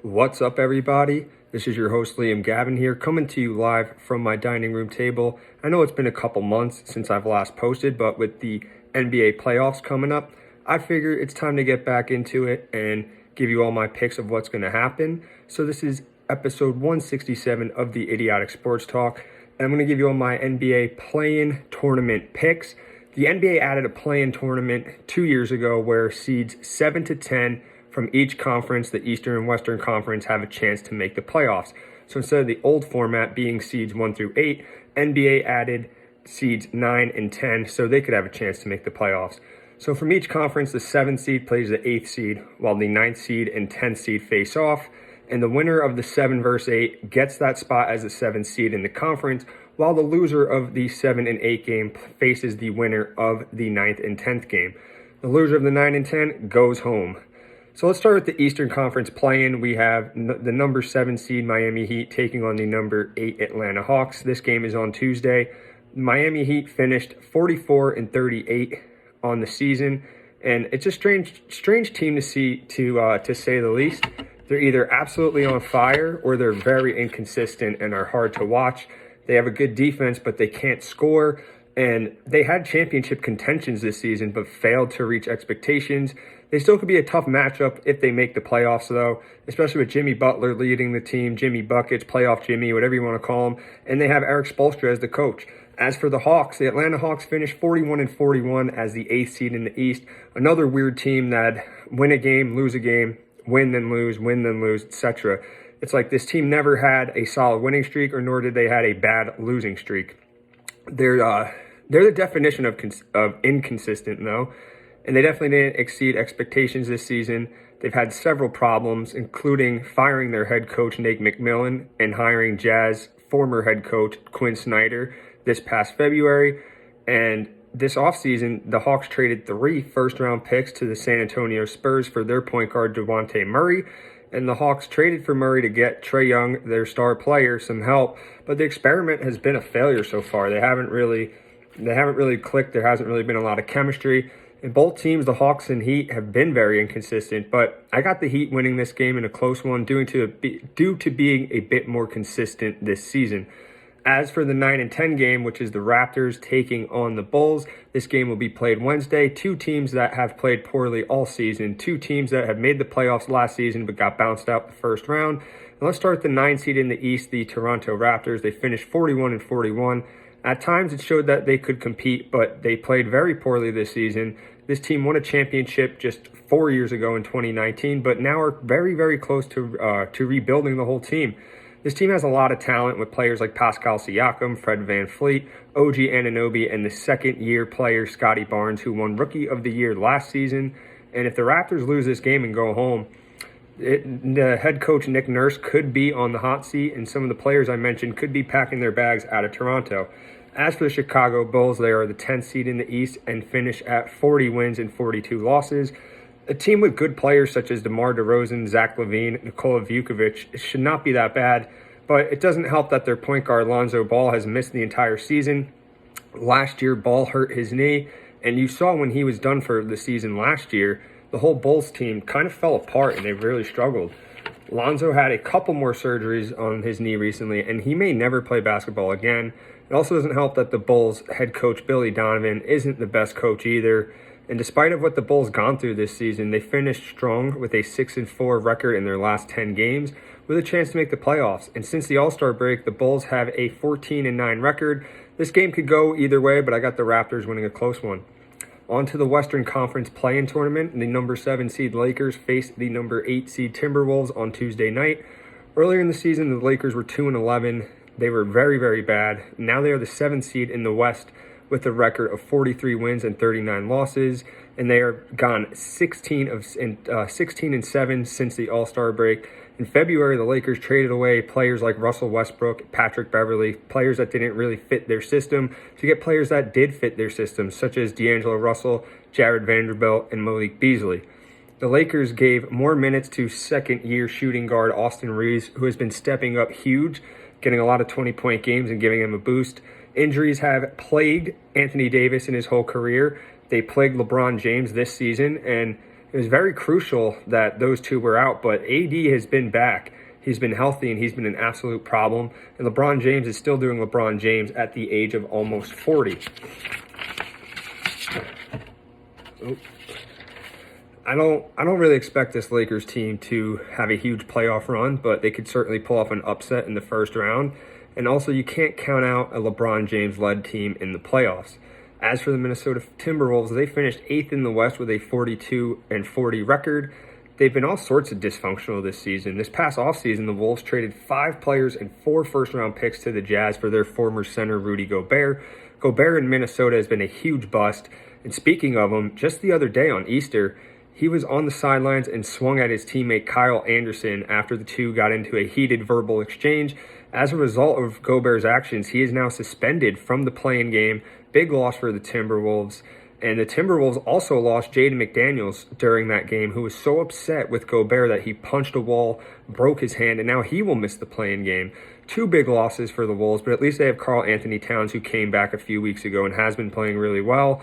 What's up, everybody? This is your host, Liam Gavin here, coming to you live from my dining room table. I know it's been a couple months since I've last posted, but with the NBA playoffs coming up, I figure it's time to get back into it and give you all my picks of what's going to happen. So this is episode 167 of the Idiotic Sports Talk, and I'm going to give you all my NBA play-in tournament picks. The NBA added a play-in tournament 2 years ago where seeds 7 to 10 from each conference, the Eastern and Western Conference, have a chance to make the playoffs. So instead of the old format being seeds 1 through 8, NBA added seeds 9 and 10 so they could have a chance to make the playoffs. So from each conference, the 7th seed plays the 8th seed, while the 9th seed and 10th seed face off. And the winner of the 7 versus 8 gets that spot as the 7th seed in the conference, while the loser of the 7 and 8 game faces the winner of the 9th and 10th game. The loser of the 9 and 10 goes home. So let's start with the Eastern Conference play-in. We have the number 7 seed Miami Heat taking on the number 8 Atlanta Hawks. This game is on Tuesday. Miami Heat finished 44-38 on the season, and it's a strange team to see, to say the least. They're either absolutely on fire or they're very inconsistent and are hard to watch. They have a good defense, but they can't score. And they had championship contentions this season, but failed to reach expectations. They still could be a tough matchup if they make the playoffs, though, especially with Jimmy Butler leading the team, Jimmy Buckets, playoff Jimmy, whatever you want to call him. And they have Eric Spoelstra as the coach. As for the Hawks, the Atlanta Hawks finished 41-41 as the 8th seed in the East. Another weird team that win a game, lose a game, win then lose, etc. It's like this team never had a solid winning streak, or nor did they had a bad losing streak. They're the definition of inconsistent, though, and they definitely didn't exceed expectations this season. They've had several problems, including firing their head coach, Nate McMillan, and hiring Jazz former head coach Quinn Snyder this past February. And this offseason, the Hawks traded 3 first-round picks to the San Antonio Spurs for their point guard, DeJounte Murray. And the Hawks traded for Murray to get Trae Young, their star player, some help. But the experiment has been a failure so far. They haven't really clicked. There hasn't really been a lot of chemistry. And both teams, the Hawks and Heat, have been very inconsistent. But I got the Heat winning this game in a close one due to being a bit more consistent this season. As for the 9 and 10 game, which is the Raptors taking on the Bulls, this game will be played Wednesday. 2 teams that have played poorly all season. 2 teams that have made the playoffs last season but got bounced out the first round. And let's start with the 9 seed in the East, the Toronto Raptors. They finished 41-41. At times, it showed that they could compete, but they played very poorly this season. This team won a championship just 4 years ago in 2019, but now are very, very close to rebuilding the whole team. This team has a lot of talent with players like Pascal Siakam, Fred VanVleet, OG Anunoby, and the second-year player Scotty Barnes, who won Rookie of the Year last season. And if the Raptors lose this game and go home, the head coach Nick Nurse could be on the hot seat, and some of the players I mentioned could be packing their bags out of Toronto. As for the Chicago Bulls, they are the 10th seed in the East and finish at 40 wins and 42 losses. A team with good players such as DeMar DeRozan, Zach LaVine, Nikola Vucevic should not be that bad, but it doesn't help that their point guard Lonzo Ball has missed the entire season. Last year, Ball hurt his knee, and you saw when he was done for the season last year, the whole Bulls team kind of fell apart and they really struggled. Lonzo had a couple more surgeries on his knee recently, and he may never play basketball again. It also doesn't help that the Bulls head coach Billy Donovan isn't the best coach either. And despite of what the Bulls gone through this season, they finished strong with a 6-4 record in their last 10 games with a chance to make the playoffs. And since the All-Star break, the Bulls have a 14-9 record. This game could go either way, but I got the Raptors winning a close one. On to the Western Conference play-in tournament. The number 7 seed Lakers faced the number 8 seed Timberwolves on Tuesday night. Earlier in the season, the Lakers were 2-11. They were very, very bad. Now they are the 7th seed in the West with a record of 43 wins and 39 losses, and they are gone 16 and 7 since the All-Star break. In February, the Lakers traded away players like Russell Westbrook, Patrick Beverley, players that didn't really fit their system, to get players that did fit their system, such as D'Angelo Russell, Jared Vanderbilt, and Malik Beasley. The Lakers gave more minutes to second-year shooting guard Austin Reeves, who has been stepping up huge, getting a lot of 20-point games and giving him a boost. Injuries have plagued Anthony Davis in his whole career. They plagued LeBron James this season, and It was very crucial that those two were out, but AD has been back. He's been healthy, and he's been an absolute problem. And LeBron James is still doing LeBron James at the age of almost 40. Oh. I don't really expect this Lakers team to have a huge playoff run, but they could certainly pull off an upset in the first round. And also, you can't count out a LeBron James-led team in the playoffs. As for the Minnesota Timberwolves, they finished 8th in the West with a 42-40 record. They've been all sorts of dysfunctional this season. This past offseason, the Wolves traded 5 players and 4 first-round picks to the Jazz for their former center, Rudy Gobert. Gobert in Minnesota has been a huge bust. And speaking of him, just the other day on Easter, he was on the sidelines and swung at his teammate Kyle Anderson after the two got into a heated verbal exchange. As a result of Gobert's actions, he is now suspended from the play-in game. Big loss for the Timberwolves. And the Timberwolves also lost Jaden McDaniels during that game, who was so upset with Gobert that he punched a wall, broke his hand, and now he will miss the play-in game. 2 big losses for the Wolves, but at least they have Karl Anthony Towns, who came back a few weeks ago and has been playing really well.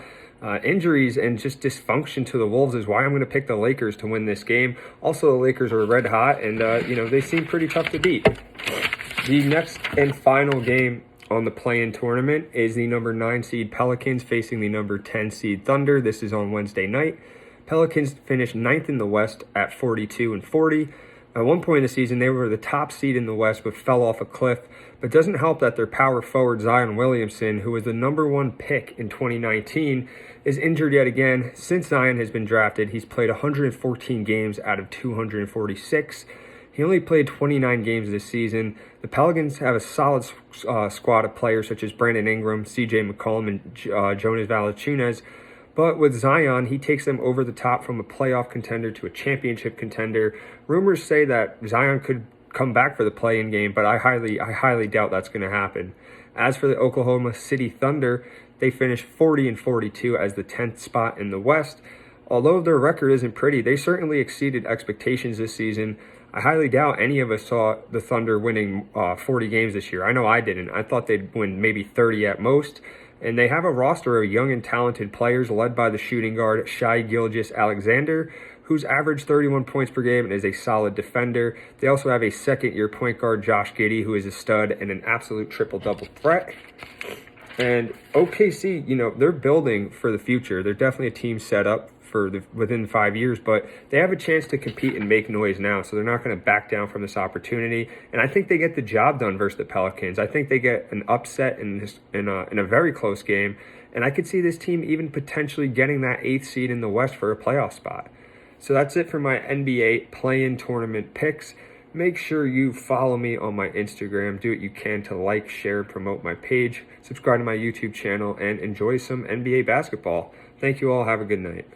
Injuries and just dysfunction to the Wolves is why I'm going to pick the Lakers to win this game. Also, the Lakers are red hot, and they seem pretty tough to beat. The next and final game on the play-in tournament is the number 9 seed Pelicans facing the number 10 seed Thunder. This is on Wednesday night. Pelicans finished 9th in the West at 42-40. At one point in the season, they were the top seed in the West but fell off a cliff. But it doesn't help that their power forward, Zion Williamson, who was the number 1 pick in 2019, is injured yet again. Since Zion has been drafted, he's played 114 games out of 246. He only played 29 games this season. The Pelicans have a solid squad of players such as Brandon Ingram, CJ McCollum, and Jonas Valanciunas. But with Zion, he takes them over the top from a playoff contender to a championship contender. Rumors say that Zion could come back for the play-in game, but I highly doubt that's going to happen. As for the Oklahoma City Thunder, they finished 40-42 as the 10th spot in the West. Although their record isn't pretty, they certainly exceeded expectations this season. I highly doubt any of us saw the Thunder winning 40 games this year. I know I didn't. I thought they'd win maybe 30 at most. And they have a roster of young and talented players led by the shooting guard Shai Gilgeous-Alexander, who's averaged 31 points per game and is a solid defender. They also have a second-year point guard, Josh Giddey, who is a stud and an absolute triple-double threat. And OKC, they're building for the future. They're definitely a team set up for within 5 years, but they have a chance to compete and make noise now, so they're not going to back down from this opportunity. And I think they get the job done versus the Pelicans. I think they get an upset in a very close game, and I could see this team even potentially getting that 8th seed in the West for a playoff spot. So that's it for my NBA play-in tournament picks. Make sure you follow me on my Instagram. Do what you can to like, share, and promote my page. Subscribe to my YouTube channel, and enjoy some NBA basketball. Thank you all. Have a good night.